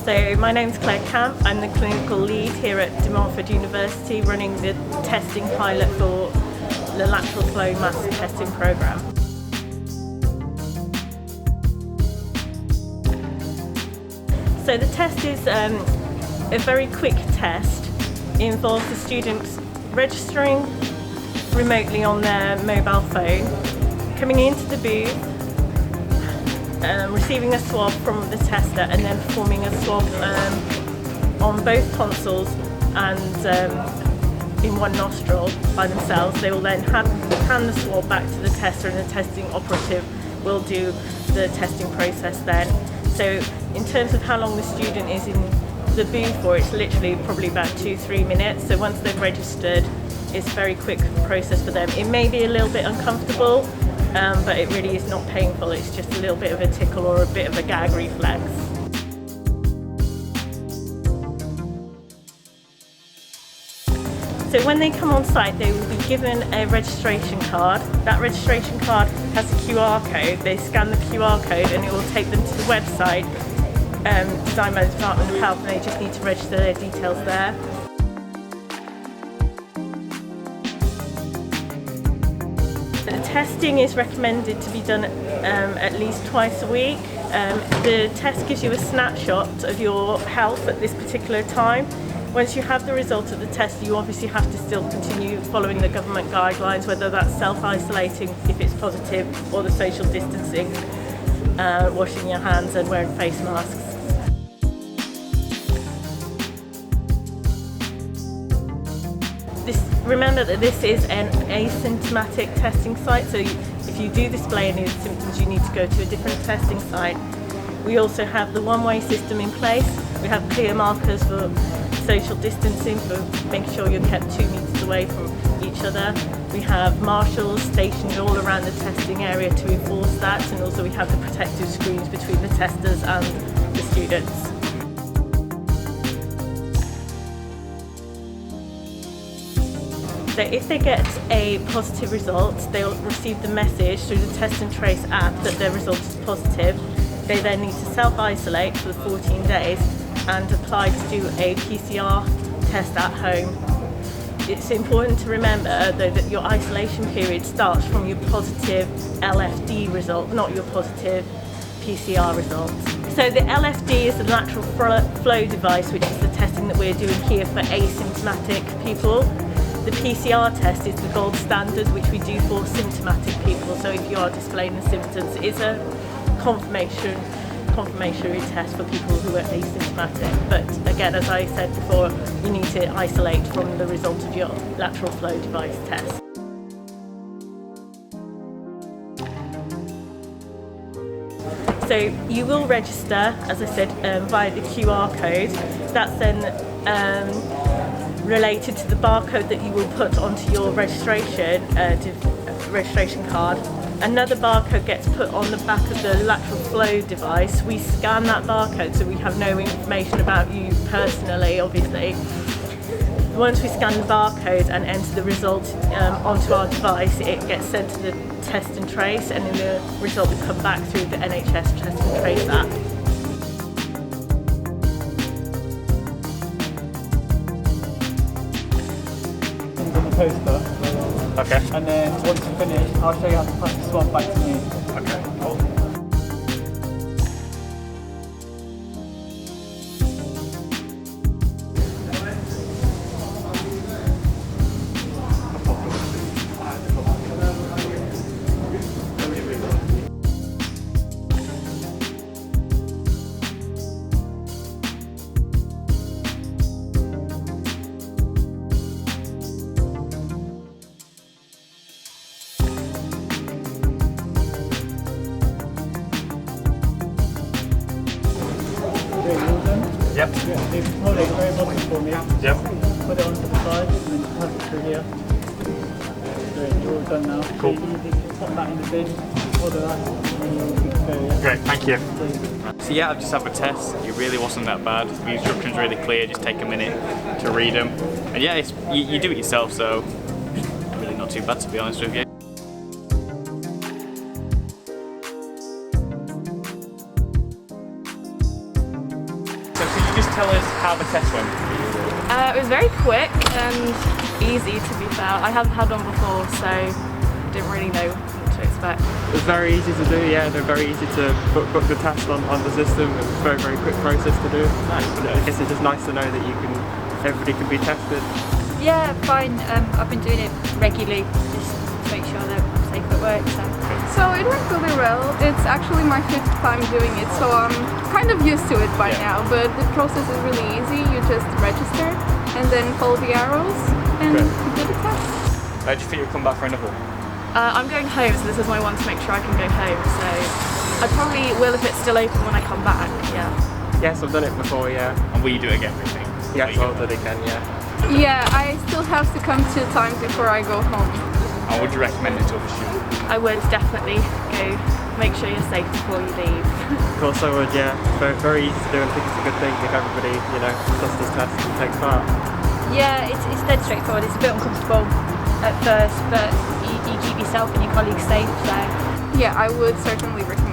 So my name's Claire Camp. I'm the clinical lead here at DMU University, running the testing pilot for the lateral flow mass testing program. So the test is a very quick test. It involves the students registering remotely on their mobile phone, coming into the booth, receiving a swab from the tester, and then performing a swab on both tonsils and in one nostril by themselves. They will then hand the swab back to the tester, and the testing operative will do the testing process then. So in terms of how long the student is in the booth for, it's literally probably about 2-3 minutes. So once they've registered, it's a very quick process for them. It may be a little bit uncomfortable, but it really is not painful. It's just a little bit of a tickle or a bit of a gag reflex. So when they come on site, they will be given a registration card. That registration card has a QR code. They scan the QR code and it will take them to the website designed by the Department of Health, and they just need to register their details there. The testing is recommended to be done at least twice a week. The test gives you a snapshot of your health at this particular time. Once you have the result of the test, you obviously have to still continue following the government guidelines, whether that's self-isolating if it's positive, or the social distancing, washing your hands and wearing face masks. Remember that this is an asymptomatic testing site, so if you do display any symptoms, you need to go to a different testing site. We also have the one-way system in place. We have clear markers for social distancing, for making sure you're kept 2 meters away from each other. We have marshals stationed all around the testing area to enforce that, and also we have the protective screens between the testers and the students. So if they get a positive result, they'll receive the message through the Test and Trace app that their result is positive. They then need to self-isolate for 14 days and apply to do a PCR test at home. It's important to remember though that your isolation period starts from your positive LFD result, not your positive PCR result. So the LFD is the lateral flow device, which is the testing that we're doing here for asymptomatic people. The PCR test is the gold standard, which we do for symptomatic people. So if you are displaying the symptoms, it's a confirmatory test for people who are asymptomatic. But again, as I said before, you need to isolate from the result of your lateral flow device test. So you will register, as I said, via the QR code. That's then related to the barcode that you will put onto your registration card. Another barcode gets put on the back of the lateral flow device. We scan that barcode, so we have no information about you personally, obviously. Once we scan the barcode and enter the result onto our device, it gets sent to the Test and Trace, and then the result will come back through the NHS Test and Trace app. Poster. Okay. And then once you finish, I'll show you how to pass the swab back to me. Okay, cool. Yep. Yeah, you hold it very bottom for me. Yep. Put it onto the side and then pass it through here. Great, you're all done now. Cool. So you can pop that in the bin, order that, and then you're good to go, yeah? Great, thank you. So yeah, I've just had a test. It really wasn't that bad. The instructions are really clear, just take a minute to read them. And yeah, you do it yourself, so really not too bad, to be honest with you. could you just tell us how the test went? It was very quick and easy, to be fair. I haven't had one before, so didn't really know what to expect. It was very easy to do, yeah. They're very easy to book the test on the system. It was a very, very quick process to do. Nice. But I guess it's just nice to know that everybody can be tested. Yeah, fine. I've been doing it regularly just to make sure that I'm safe at work. So it went really well. It's actually my 5th time doing it, so I'm kind of used to it by now. But the process is really easy. You just register and then follow the arrows and Great. you do the test. Do you think you'll come back for another one? I'm going home, so this is my one to make sure I can go home. So I probably will if it's still open when I come back. Yeah. Yes, I've done it before, yeah. And will you do it again, do you think? Yes, I'll do it again, yeah. Yeah, I still have to come 2 times before I go home. And would you recommend it to other students? I would definitely go. Make sure you're safe before you leave. Of course I would, yeah. Very, very easy to do, and I think it's a good thing if everybody, does this test and takes part. Yeah, it's dead straightforward. It's a bit uncomfortable at first, but you keep yourself and your colleagues safe. So Yeah, I would certainly recommend